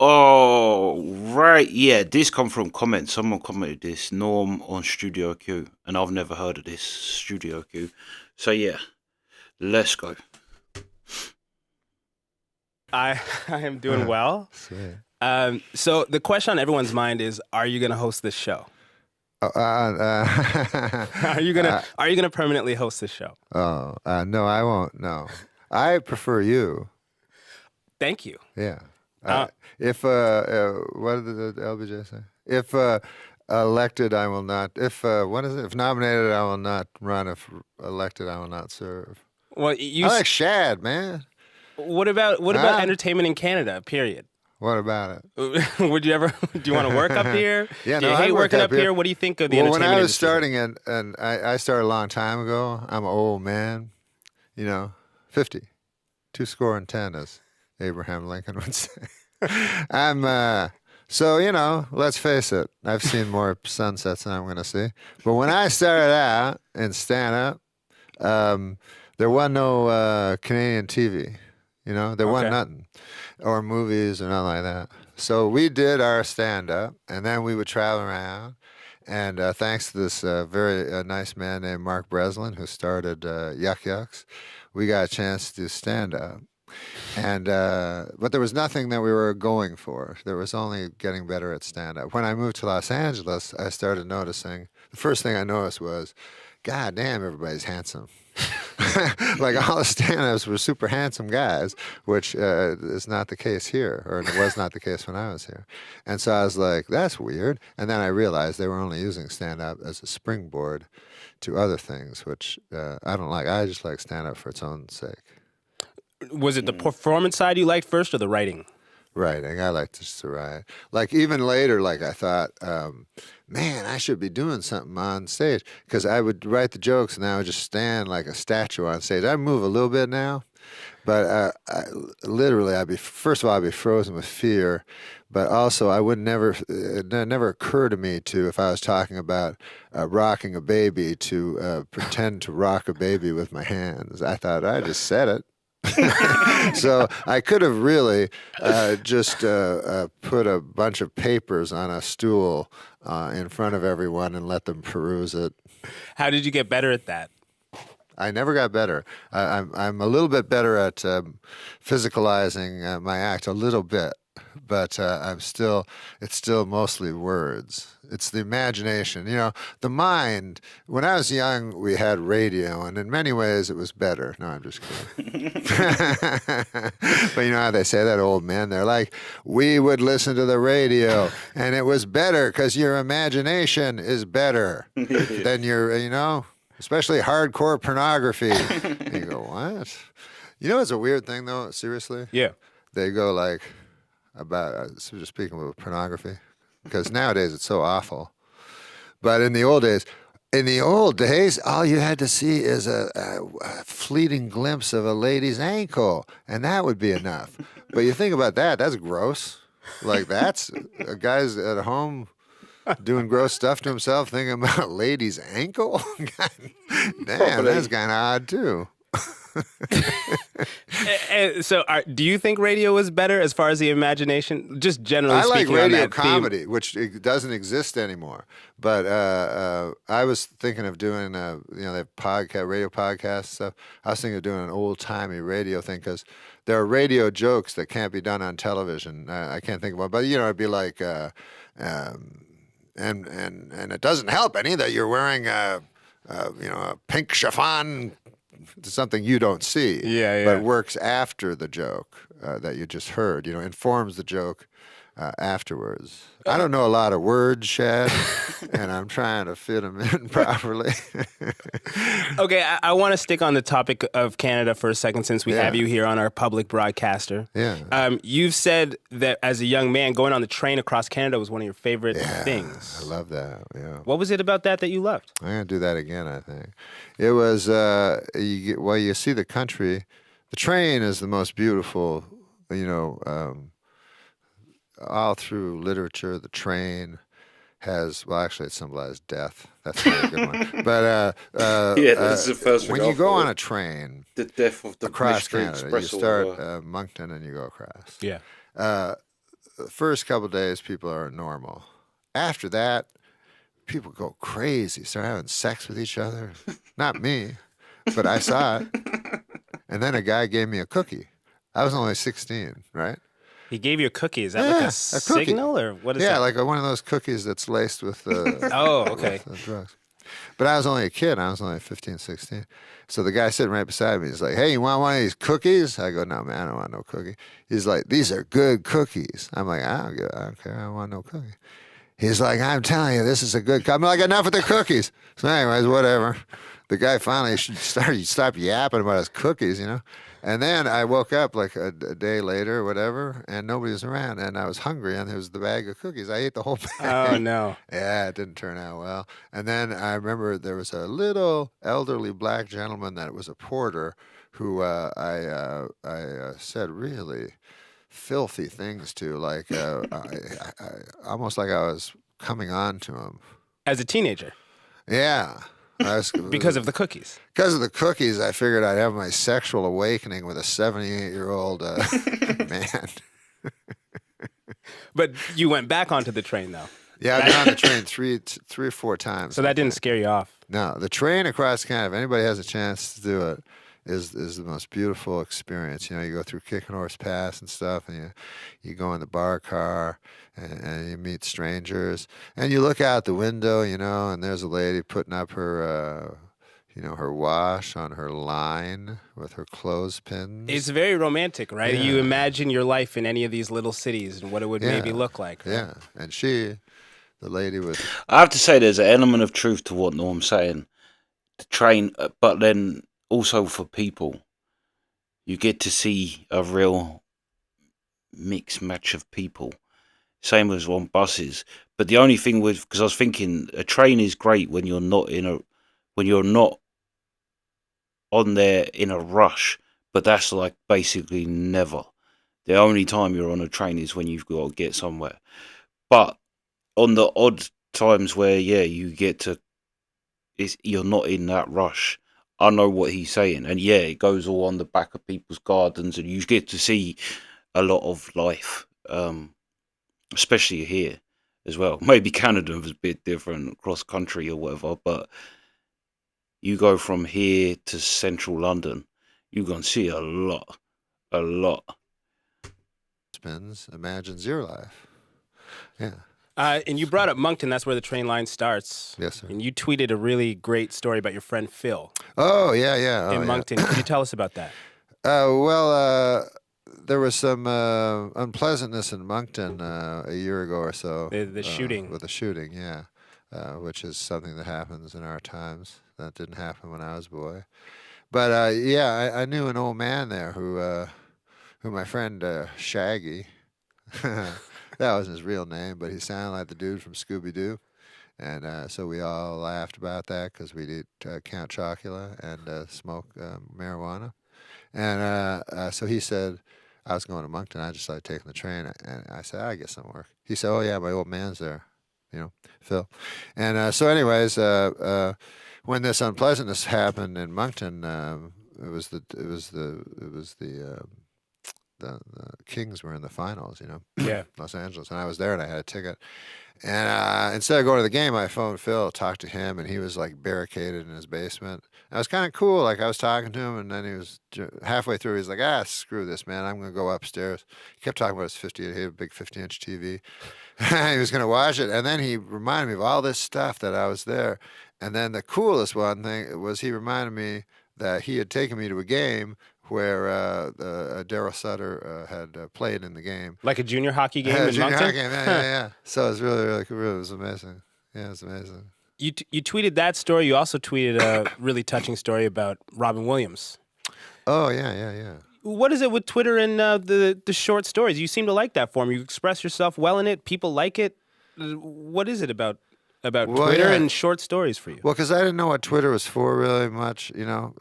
Oh, right. Yeah, this come from comments. Someone commented this Norm on Studio Q, and I've never heard of this Studio Q. So yeah, let's go. I I am doing well. Sweet. So the question on everyone's mind is, are you going to host this show? Are you gonna Are you gonna permanently host this show? No, I won't. No, I prefer you. Thank you. Yeah. Uh, If what did the LBJ say? If elected, I will not. If what is it? If nominated, I will not run. If elected, I will not serve. Well, I like Shad, man. what about entertainment in Canada? Period. What about it? Would you ever? Do you want to work up here? Yeah, do you no, hate I'd work working up up here? here. What do you think of the Well, when entertainment I was industry? starting, and I started a long time ago. I'm an old man. 50, 2 score and 10, as Abraham Lincoln would say. I'm so let's face it. I've seen more sunsets than I'm going to see. But when I started out in stand up, there wasn't no Canadian TV. There wasn't nothing, or movies or nothing like that. So we did our stand up, and then we would travel around. And thanks to this very nice man named Mark Breslin, who started Yuck Yucks, we got a chance to do stand up. And but there was nothing that we were going for. There was only getting better at stand up. When I moved to Los Angeles, I started noticing. The first thing I noticed was, God damn, everybody's handsome. Like all the stand-ups were super handsome guys, which is not the case here, or it was not the case when I was here. And so I was like, that's weird. And then I realized they were only using stand-up as a springboard to other things, which I don't like. I just like stand-up for its own sake. Was it the performance side you liked first, or the writing? Writing. I like to write. Like even later, like I thought, man, I should be doing something on stage, because I would write the jokes and I would just stand like a statue on stage. I move a little bit now, but literally, first of all, I'd be frozen with fear, but also I would never, it never occurred to me to, if I was talking about rocking a baby, to pretend to rock a baby with my hands. I thought I just said it. So I could have really just put a bunch of papers on a stool in front of everyone and let them peruse it. How did you get better at that? I never got better. I'm a little bit better at physicalizing my act, a little bit, but it's still mostly words. It's the imagination. The mind. When I was young, we had radio, and in many ways, it was better. No, I'm just kidding. But you know how they say that, old men? They're like, we would listen to the radio, and it was better because your imagination is better than your, especially hardcore pornography. And you go, what? It's a weird thing, though, seriously? Yeah. They go like, just speaking of pornography, because nowadays it's so awful. But in the old days, all you had to see is a fleeting glimpse of a lady's ankle, and that would be enough. But you think about that, that's gross. Like, that's a guy's at home doing gross stuff to himself, thinking about a lady's ankle. God, damn, that's kind of odd too. So, do you think radio is better as far as the imagination? Just generally speaking, I like radio on that comedy, theme. which it doesn't exist anymore. But I was thinking of doing, they have radio podcast stuff. I was thinking of doing an old timey radio thing, because there are radio jokes that can't be done on television. I can't think of one, but it'd be like, and it doesn't help any that you're wearing a pink chiffon. Something you don't see, but works after the joke that you just heard. Informs the joke afterwards. I don't know a lot of words, Shad, and I'm trying to fit them in properly. Okay, I want to stick on the topic of Canada for a second, since we have you here on our public broadcaster. Yeah. You've said that as a young man, going on the train across Canada was one of your favorite things. I love that. Yeah. What was it about that you loved? I'm gonna do that again, I think. It was you see the country. The train is the most beautiful. All through literature, the train has, well, actually, it symbolized death. That's a really good one. But that's the first thing when you go on a train, the death of the across Mystery Canada, you Express start Moncton and you go across. Yeah. the first couple of days, people are normal. After that, people go crazy, start having sex with each other. Not me, but I saw it. And then a guy gave me a cookie. I was only 16, right? He gave you a cookie. Is that like a cookie. signal or what is that? Yeah, like one of those cookies that's laced with Oh, okay. with, drugs. But I was only a kid. I was only 15, 16. So the guy sitting right beside me is like, "Hey, you want one of these cookies?" I go, "No, man, I don't want no cookie." He's like, "These are good cookies." I'm like, I don't care. I don't want no cookie. He's like, "I'm telling you, this is a good." I'm like, "Enough with the cookies." So, anyways, whatever. The guy finally stopped yapping about his cookies, you know. And then I woke up like a day later or whatever, and nobody was around, and I was hungry, and there was the bag of cookies. I ate the whole bag. Oh, no. Yeah, it didn't turn out well. And then I remember there was a little elderly black gentleman that was a porter who I said really filthy things to, like I almost like I was coming on to him. As a teenager? Yeah. Because of the cookies? Because of the cookies, I figured I'd have my sexual awakening with a 78-year-old man. But you went back onto the train, though. Yeah, I've been on the train three or four times. So that didn't scare you off? No, the train across Canada, if anybody has a chance to do it, is the most beautiful experience. You know, you go through Kicking Horse Pass and stuff, and you go in the bar car, and you meet strangers, and you look out the window, you know, and there's a lady putting up her, her wash on her line with her clothespins. It's very romantic, right? Yeah. You imagine your life in any of these little cities and what it would maybe look like. Right? Yeah, and the lady was... I have to say there's an element of truth to what Norm's saying. The train, but then also for people, you get to see a real mixed match of people. Same as on buses. But the only thing because I was thinking a train is great when you're not on there in a rush, but that's like basically never. The only time you're on a train is when you've got to get somewhere. But on the odd times where you get to, you're not in that rush. I know what he's saying, and it goes all on the back of people's gardens, and you get to see a lot of life, especially here as well. Maybe Canada was a bit different across country or whatever, but you go from here to central London, you're going to see a lot. Imagines your life. Yeah. And you brought up Moncton. That's where the train line starts. Yes, sir. And you tweeted a really great story about your friend Phil. Oh, yeah. In Moncton. Could you tell us about that? There was some unpleasantness in Moncton a year ago or so. The shooting. With the shooting, yeah. Which is something that happens in our times. That didn't happen when I was a boy. But, I knew an old man there who my friend Shaggy... That wasn't his real name, but he sounded like the dude from Scooby-Doo. And so we all laughed about that because we'd eat Count Chocula and smoke marijuana. And so he said, I was going to Moncton. I just started taking the train. And I said, I get some work. He said, oh, yeah, my old man's there, Phil. And so anyways, when this unpleasantness happened in Moncton, it was the Kings were in the finals, Yeah. Los Angeles, and I was there, and I had a ticket. And instead of going to the game, I phoned Phil, talked to him, and he was like barricaded in his basement. And it was kind of cool. Like I was talking to him, and then he was halfway through. He's like, screw this, man. I'm going to go upstairs. He kept talking about his 50. He had a big 50-inch TV. He was going to watch it, and then he reminded me of all this stuff that I was there. And then the coolest one thing was he reminded me that he had taken me to a game where Darryl Sutter had played in the game. Like a junior hockey game in junior Moncton? hockey game, yeah. So it was really, really cool. It was amazing. Yeah, it was amazing. You tweeted that story. You also tweeted a really touching story about Robin Williams. Oh, yeah. What is it with Twitter and the short stories? You seem to like that form. You express yourself well in it. People like it. What is it about Twitter and short stories for you? Well, because I didn't know what Twitter was for really much.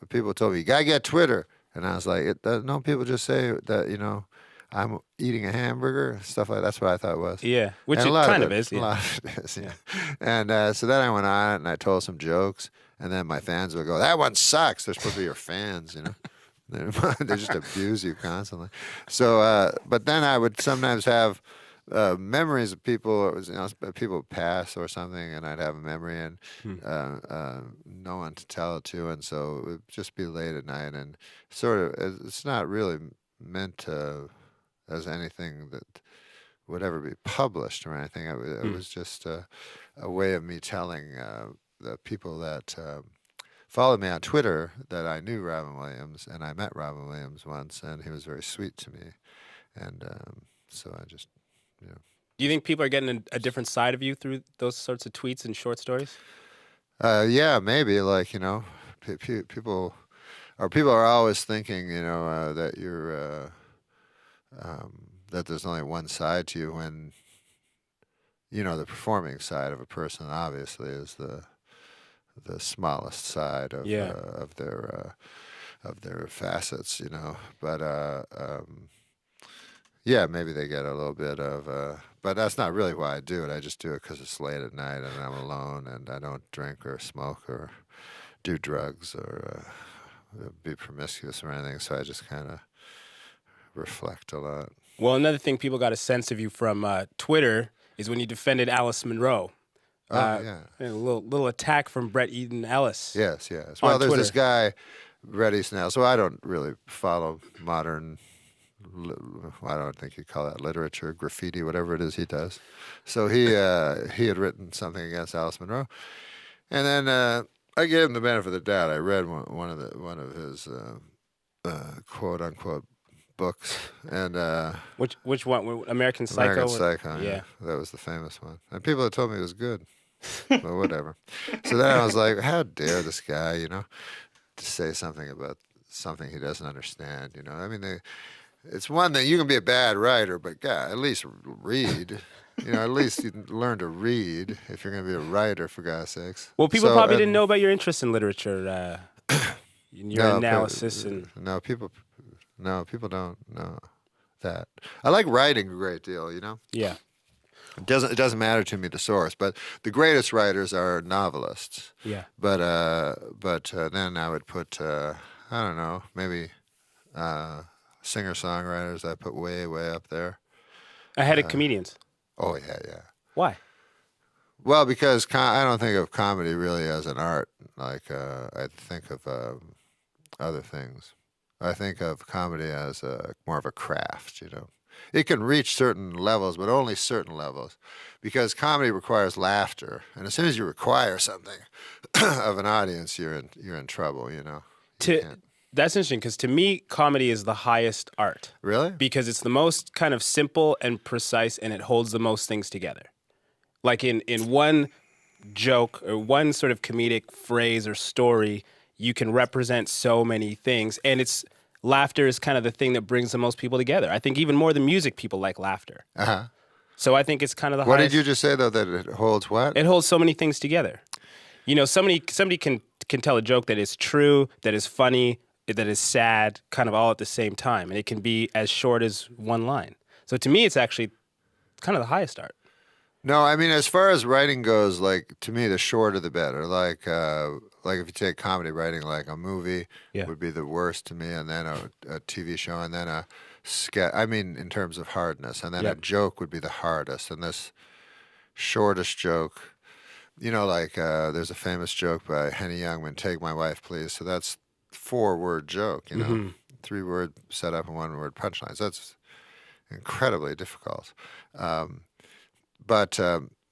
People told me, you got to get Twitter. And I was like, no, people just say that, I'm eating a hamburger, stuff like that. That's what I thought it was. Yeah, which it kind of is. A lot of it is, yeah. And so then I went on it and I told some jokes. And then my fans would go, that one sucks. They're supposed to be your fans, They just abuse you constantly. So, but then I would sometimes have memories of people. People pass or something, and I'd have a memory and no one to tell it to, and so it would just be late at night and sort of. It's not really meant to as anything that would ever be published or anything. It was just a way of me telling the people that followed me on Twitter that I knew Robin Williams, and I met Robin Williams once, and he was very sweet to me, and so I just, Do you think people are getting a different side of you through those sorts of tweets and short stories? Yeah, maybe like people are always thinking that you're that there's only one side to you when the performing side of a person obviously is the smallest side of their facets, but yeah, maybe they get a little bit of but that's not really why I do it. I just do it because it's late at night and I'm alone and I don't drink or smoke or do drugs or be promiscuous or anything, so I just kind of reflect a lot. Well, another thing people got a sense of you from Twitter is when you defended Alice Munro. Yeah. A little attack from Bret Easton Ellis. Yes. Well, there's Twitter. this guy, Bret Easton Ellis. So I don't really follow modern. I don't think you call that literature, graffiti, whatever it is he does. So he had written something against Alice Munro, and then I gave him the benefit of the doubt. I read one of his quote unquote books, and Which one? American Psycho? American Psycho. Yeah. That was the famous one. And people had told me it was good. But whatever. So then I was like, how dare this guy, to say something about something he doesn't understand, I mean, it's one that you can be a bad writer, but God, at least read. At least you learn to read if you're going to be a writer, for God's sakes. Well, people probably didn't know about your interest in literature, your analysis. People don't know that. I like writing a great deal, Yeah. It doesn't matter to me the source, but the greatest writers are novelists. Yeah. But then I would put I don't know, maybe singer-songwriters I put way up there. Ahead of comedians. Oh yeah. Why? Well, because I don't think of comedy really as an art. Like I think of other things. I think of comedy as more of a craft. It can reach certain levels, but only certain levels, because comedy requires laughter, and as soon as you require something of an audience, you're in trouble. That's interesting, because to me, comedy is the highest art. Really? Because it's the most kind of simple and precise, and it holds the most things together. Like in one joke or one sort of comedic phrase or story, you can represent so many things, and laughter is kind of the thing that brings the most people together. I think even more than music, people like laughter. Uh-huh. So I think it's kind of the What highest. did you just say, though, that it holds what? It holds so many things together. Somebody can tell a joke that is true, that is funny, that is sad, kind of all at the same time, and it can be as short as one line. So to me, it's actually kind of the highest art. No, I mean, as far as writing goes, like, to me, the shorter the better. Like if you take comedy writing, like a movie would be the worst to me, and then a TV show, and then a sketch. I mean, in terms of hardness, and then a joke would be the hardest, and this shortest joke, there's a famous joke by Henny Youngman, "Take my wife, please." So that's 4-word joke, 3-word setup and 1-word punchlines. That's incredibly difficult. But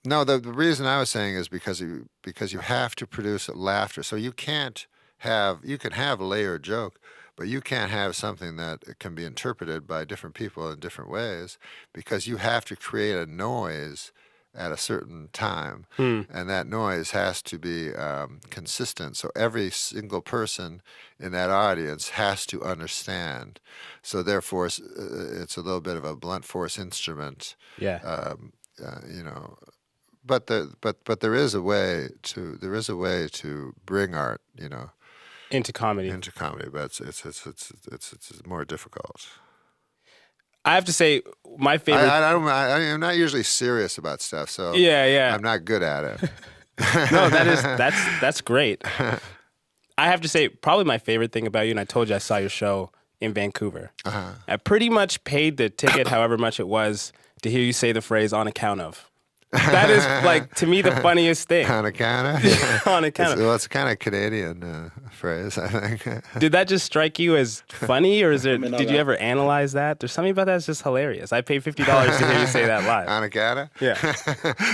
no, the reason I was saying is because you have to produce laughter. So you can have a layered joke, but you can't have something that can be interpreted by different people in different ways, because you have to create a noise at a certain time, and that noise has to be consistent. So every single person in that audience has to understand. So therefore, it's a little bit of a blunt force instrument. Yeah. But there is a way to bring art, Into comedy. But it's more difficult. I have to say, my favorite. I'm not usually serious about stuff, so yeah. I'm not good at it. No, that's great. I have to say, probably my favorite thing about you, and I told you I saw your show in Vancouver. Uh-huh. I pretty much paid the ticket, however much it was, to hear you say the phrase "on account of." That is, like, to me, the funniest thing. On account of? On account of. Well, it's a kind of Canadian phrase, I think. Did that just strike you as funny, or is it? mean, Did you ever analyze that? There's something about that that's just hilarious. I paid $50 to hear you say that live. On account of? Yeah.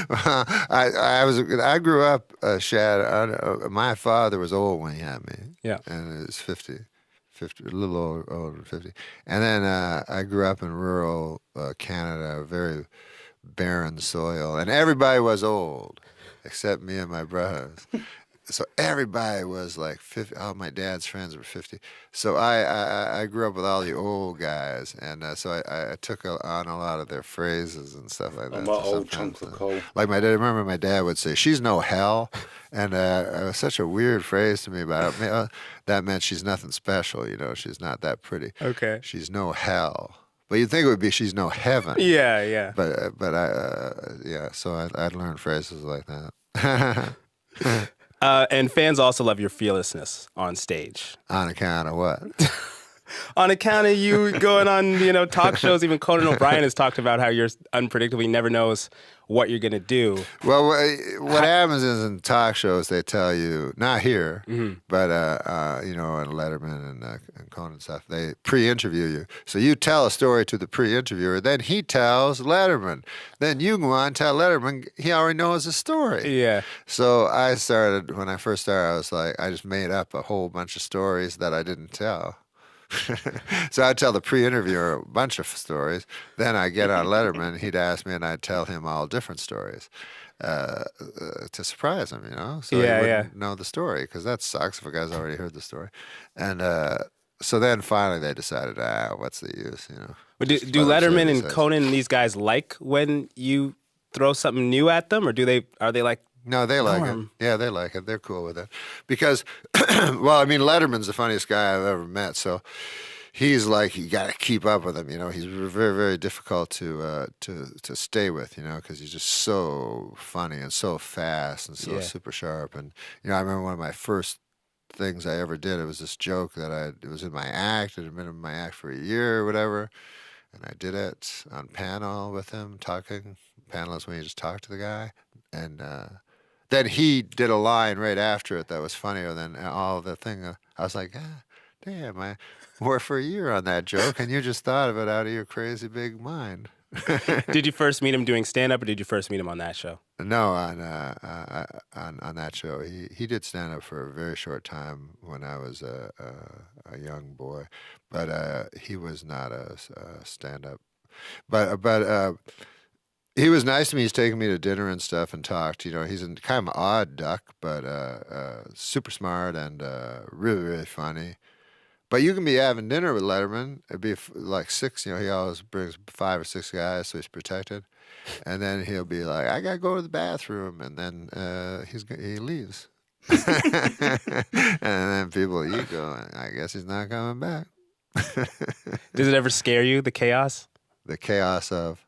Well, I grew up, Shad. My father was old when he had me. Yeah. And he was 50, a little older than 50. And then I grew up in rural Canada, very barren soil, and everybody was old except me and my brothers. So everybody was like 50. All my dad's friends were 50. So I grew up with all the old guys, and so I took on a lot of their phrases and stuff like that. I'm my old chunk of coal. Like I remember my dad would say, "She's no hell," and it was such a weird phrase to me. But that meant she's nothing special. She's not that pretty. Okay. She's no hell. But you'd think it would be she's no heaven. Yeah. But so I'd learn phrases like that. And fans also love your fearlessness on stage. On account of what? On account of you going on, talk shows. Even Conan O'Brien has talked about how you're unpredictable. He never knows what you're gonna do. Well, what happens is in talk shows they tell you, not here, but in Letterman and Conan stuff, they pre-interview you. So you tell a story to the pre-interviewer, then he tells Letterman. Then you go on and tell Letterman. He already knows the story. Yeah. So when I first started, I was like, I just made up a whole bunch of stories that I didn't tell. So I'd tell the pre-interviewer a bunch of stories. Then I get on Letterman, he'd ask me, and I'd tell him all different stories to surprise him, So he wouldn't know the story, because that sucks if a guy's already heard the story. And so then finally they decided, what's the use, But do Letterman and Conan and these guys like when you throw something new at them, or are they like? No, they like it. Yeah, they like it. They're cool with it. Because, Letterman's the funniest guy I've ever met. So he's like, you got to keep up with him. He's very, very difficult to stay with, because he's just so funny and so fast and so super sharp. And, I remember one of my first things I ever did, it was this joke that it was in my act. It had been in my act for a year or whatever. And I did it on panel with him, talking. Panel is when you just talk to the guy. And, then he did a line right after it that was funnier than all the thing. I was like, damn, I worked for a year on that joke, and you just thought of it out of your crazy big mind. Did you first meet him doing stand-up, or did you first meet him on that show? No, on that show. He did stand-up for a very short time when I was a young boy, but he was not a stand-up. But he was nice to me. He's taken me to dinner and stuff and talked. He's a kind of odd duck, but super smart and really, really funny. But you can be having dinner with Letterman. It'd be like 6. He always brings 5 or 6 guys, so he's protected. And then he'll be like, I got to go to the bathroom. And then he leaves. And then you go, I guess he's not coming back. Does it ever scare you, the chaos? The chaos of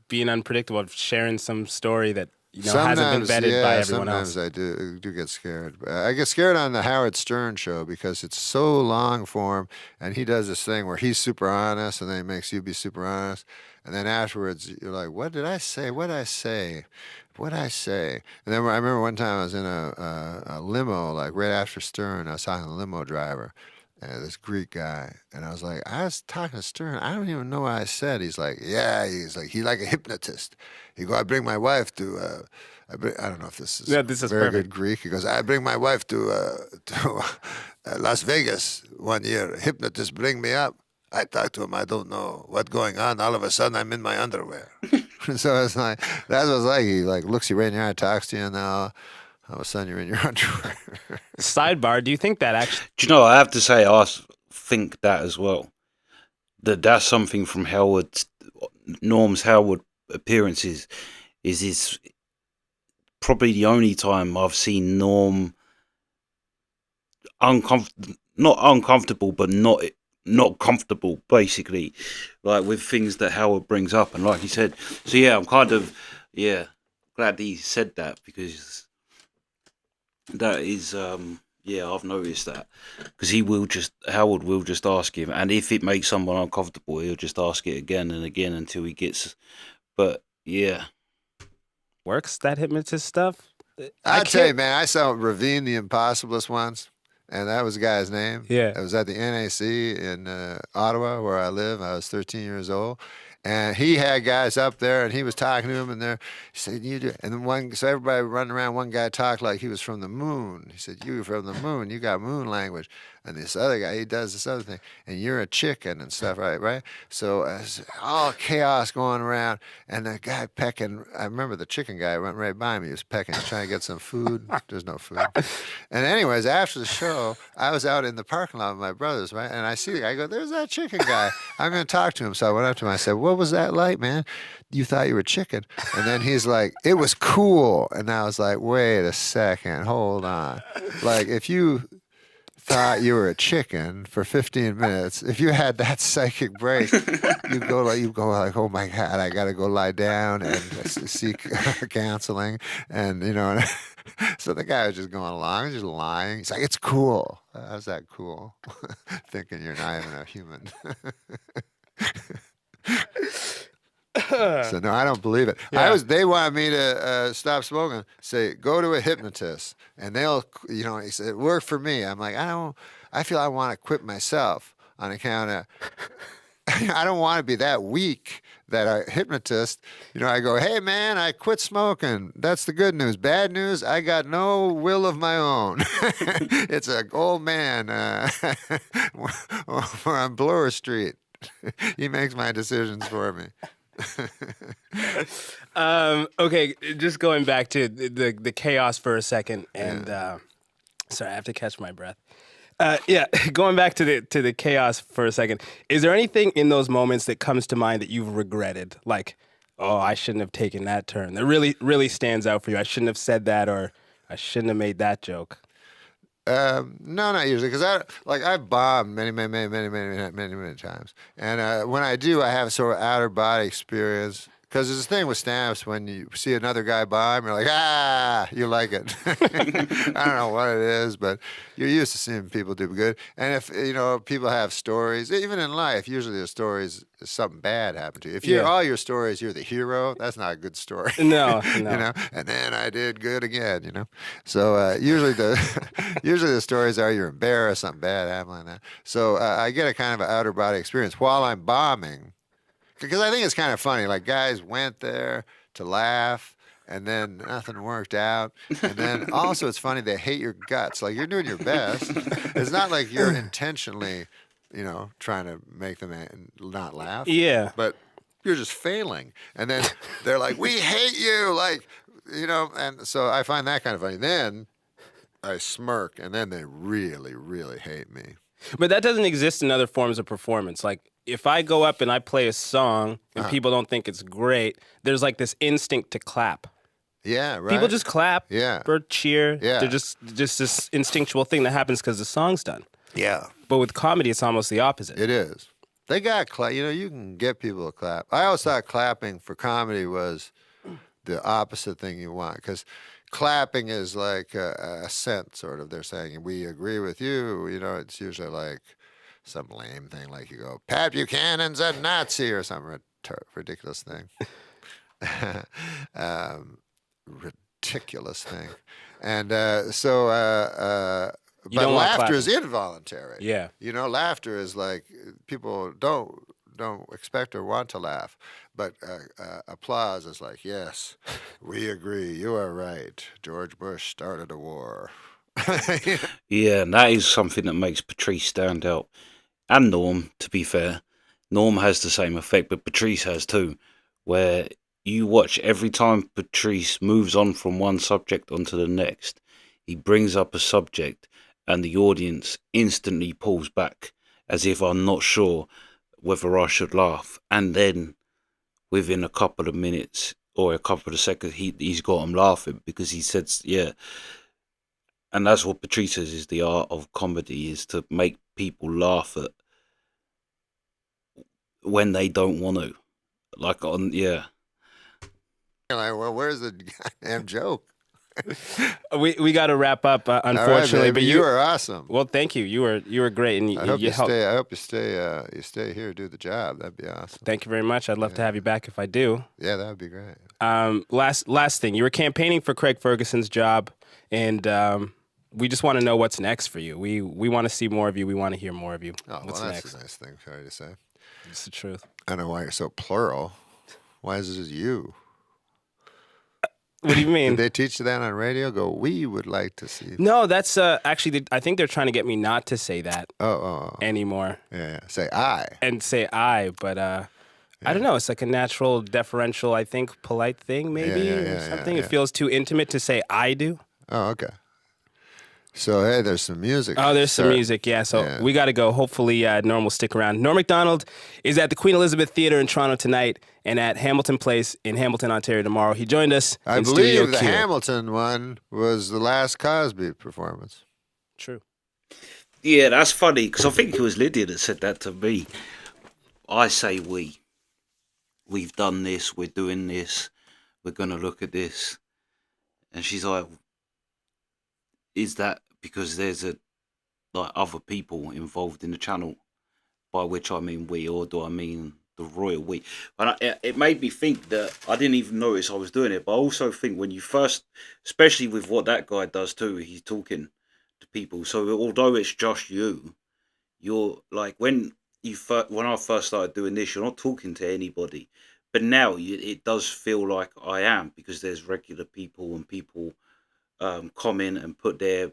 being unpredictable, of sharing some story that hasn't been vetted by everyone else. Sometimes I do get scared. I get scared on the Howard Stern show because it's so long form, and he does this thing where he's super honest, and then he makes you be super honest, and then afterwards you're like, what did I say? What did I say? What did I say? And then I remember one time I was in a limo, like right after Stern. I was talking to the limo driver. This Greek guy, and I was like, I was talking to Stern. I don't even know what I said. He's like, he's like a hypnotist. He go, I bring my wife to. I don't know if this is very good Greek. He goes, I bring my wife to Las Vegas one year. A hypnotist bring me up. I talk to him. I don't know what's going on. All of a sudden, I'm in my underwear. So it's like that's what it's like. He like looks you right in your eye, talks to you, now. All of a sudden, you're in your underwear. Sidebar, do you think that actually... Do you know, I have to say, I think that as well. That's something from Norm's Howard appearances, is probably the only time I've seen Norm not uncomfortable, but not comfortable, basically, like with things that Howard brings up. And like he said, so yeah, I'm kind of, glad that he said that, because... That is, Yeah, I've noticed that because Howard will just ask him, and if it makes someone uncomfortable, he'll just ask it again and again until he gets. But yeah, Works that hypnotist stuff? I I tell you, can't. man, I saw Ravine the Impossibilist once, and that was the guy's name. Yeah. It was at the NAC in Ottawa, where I live. I was 13 years old, and he had guys up there, and he was talking to them, and he said, "You do," and then so everybody running around. One guy talked like he was from the moon. He said, "You from the moon? You got moon language." And this other guy, he does this other thing, and you're a chicken and stuff, right? So all chaos going around, and the guy pecking. I remember the chicken guy went right by me. He was pecking. He was trying to get some food. There's no food. And anyways, after the show, I was out in the parking lot with my brothers, right? And I see the guy. I go, "There's that chicken guy. I'm going to talk to him." So I went up to him. I said, "What was that like, man? You thought you were chicken?" And then he's like, "It was cool." And I was like, "Wait a second. Hold on. Like, if you thought you were a chicken for 15 minutes, if you had that psychic break, you go like, oh my God, I got to go lie down and seek counseling." And, so the guy was just going along, just lying. He's like, "It's cool." How's that cool? Thinking you're not even a human. So no, I don't believe it. Yeah. They wanted me to stop smoking. Say, go to a hypnotist, and they'll, He said, it worked for me. I'm like, I feel I want to quit myself on account of. I don't want to be that weak that a hypnotist, I go, "Hey man, I quit smoking. That's the good news. Bad news, I got no will of my own." It's an old man we're on Bloor Street. He makes my decisions for me. Okay, just going back to the chaos for a second, and sorry, I have to catch my breath. Yeah, going back to the chaos for a second. Is there anything in those moments that comes to mind that you've regretted? Like, oh, I shouldn't have taken that turn. That really stands out for you. I shouldn't have said that, or I shouldn't have made that joke. No, not usually, because I've bombed many times, and when I do, I have sort of outer body experience. Because there's a thing with stand-ups, when you see another guy bomb, you're like, you like it. I don't know what it is, but you're used to seeing people do good. And if, people have stories, even in life, usually the stories, something bad happened to you. If all your stories, you're the hero, that's not a good story. No. And then I did good again, So usually the stories are you're embarrassed, something bad happened like that. So I get a kind of an outer body experience while I'm bombing. Because I think it's kind of funny. Like, guys went there to laugh, and then nothing worked out. And then also it's funny, they hate your guts. Like, you're doing your best. It's not like you're intentionally, trying to make them not laugh. Yeah. But you're just failing. And then they're like, "We hate you." Like, and so I find that kind of funny. Then I smirk, and then they really, really hate me. But that doesn't exist in other forms of performance. Like, if I go up and I play a song and people don't think it's great, there's like this instinct to clap. Yeah, right. People just clap or cheer. Yeah. They're just this instinctual thing that happens because the song's done. Yeah. But with comedy, it's almost the opposite. It is. They got clap. You can get people to clap. I always thought clapping for comedy was the opposite thing you want, because clapping is like a assent, sort of. They're saying, "We agree with you." It's usually like some lame thing, like you go, "Pat Buchanan's a Nazi," or some ridiculous thing. Ridiculous thing. And but laughter is involuntary. Yeah. Laughter is like, people don't expect or want to laugh, but applause is like, "Yes, we agree. You are right. George Bush started a war." yeah, and that is something that makes Patrice stand out. And Norm, to be fair. Norm has the same effect, but Patrice has too, where you watch every time Patrice moves on from one subject onto the next, he brings up a subject and the audience instantly pulls back as if I'm not sure whether I should laugh. And then within a couple of minutes or a couple of seconds, he's got them laughing because he says, yeah. And that's what Patrice says is the art of comedy, is to make people laugh at when they don't want to. Like, Like, well, where's the goddamn joke? We got to wrap up, All right, unfortunately. baby, but you are awesome. well, thank you. You were great, and I hope you helped. stay. I hope you stay. You stay here, do the job. That'd be awesome. Thank you very much. I'd love to have you back if I do. Yeah, that would be great. Last thing, you were campaigning for Craig Ferguson's job, and we just want to know what's next for you. We want to see more of you. We want to hear more of you. Oh, What's well, that's next? a nice thing for you to say. It's the truth. I don't know why you're so plural. Why is it just you? What do you mean? Did they teach you that on radio? Go, we would like to see. No, that's actually. I think they're trying to get me not to say that Oh. anymore Yeah. Say I. and say I, but I don't know. It's like a natural, deferential, I think, polite thing, maybe or something. It feels too intimate to say I do. Oh, okay. So, hey, there's some music. Oh, there's some music, yeah. So we got to go. Hopefully, Norm will stick around. Norm Macdonald is at the Queen Elizabeth Theatre in Toronto tonight and at Hamilton Place in Hamilton, Ontario tomorrow. He joined us I in Studio believe the Q. Hamilton one was the last Cosby performance. True. Yeah, that's funny because I think it was Lydia that said that to me. I say we. We've done this. We're doing this. We're going to look at this. And she's like, is that because there's other people involved in the channel, by which I mean we, or do I mean the royal we? And it made me think that I didn't even notice I was doing it, but I also think when you first, especially with what that guy does too, he's talking to people. So although it's just you're like when I first started doing this, you're not talking to anybody, but now it does feel like I am because there's regular people and people comment and put their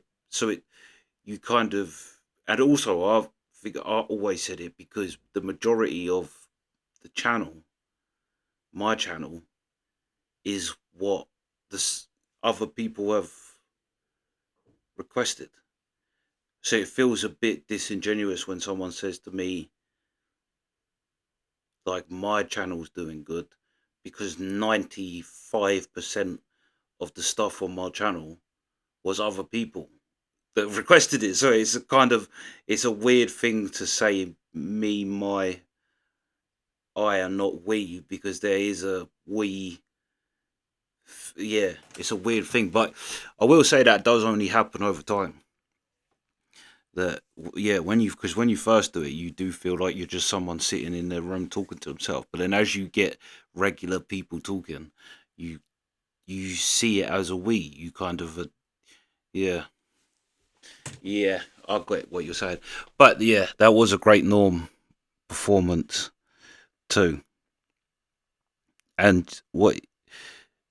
you kind of, and also I think I always said it because the majority of the channel, my channel, is what other people have requested. So it feels a bit disingenuous when someone says to me, like, my channel's doing good because 95% of the stuff on my channel was other people that requested it. So it's a weird thing to say me, my, I and not we, because there is a we. Yeah, it's a weird thing, but I will say that does only happen over time. That when you first do it, you do feel like you're just someone sitting in their room talking to himself. But then as you get regular people talking, you see it as a we. You kind of yeah, I get what you're saying. But yeah, that was a great Norm performance too. And what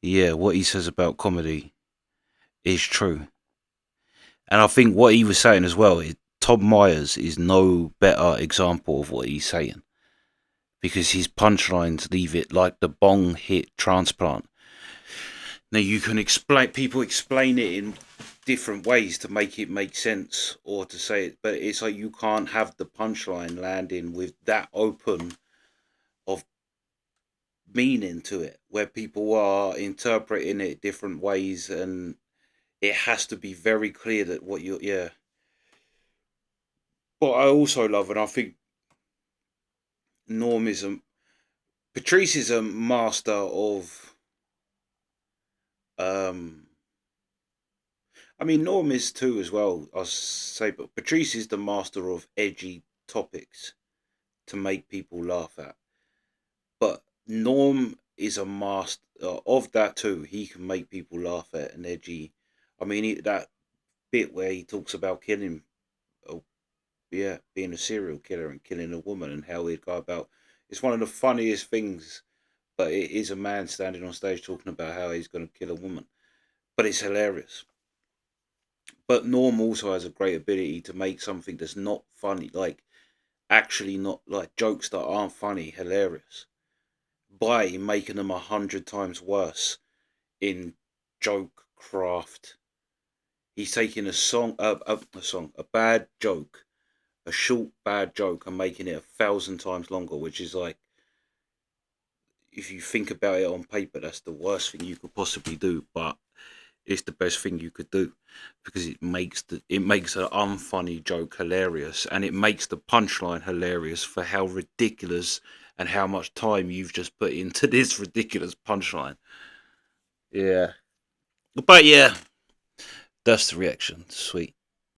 he says about comedy is true. And I think what he was saying as well is Tom Myers is no better example of what he's saying. Because his punchlines leave it like the bong hit transplant. Now you can people explain it in different ways to make it make sense or to say it, but it's like you can't have the punchline landing with that open of meaning to it, where people are interpreting it different ways, and it has to be very clear that what you're. But I also love, and I think Patrice is a master of. I mean, Norm is too as well, I'll say, but Patrice is the master of edgy topics to make people laugh at. But Norm is a master of that too. He can make people laugh at an edgy. I mean, that bit where he talks about killing, being a serial killer and killing a woman and how he'd go about. It's one of the funniest things, but it is a man standing on stage talking about how he's going to kill a woman. But it's hilarious. But Norm also has a great ability to make something that's not funny, like actually not like jokes that aren't funny, hilarious, by making them 100 times worse in joke craft. He's taking a bad joke, a short bad joke, and making it 1,000 times longer, which is like, if you think about it on paper, that's the worst thing you could possibly do, but it's the best thing you could do because it makes an unfunny joke hilarious, and it makes the punchline hilarious for how ridiculous and how much time you've just put into this ridiculous punchline. Yeah, But yeah, that's the reaction. Sweet.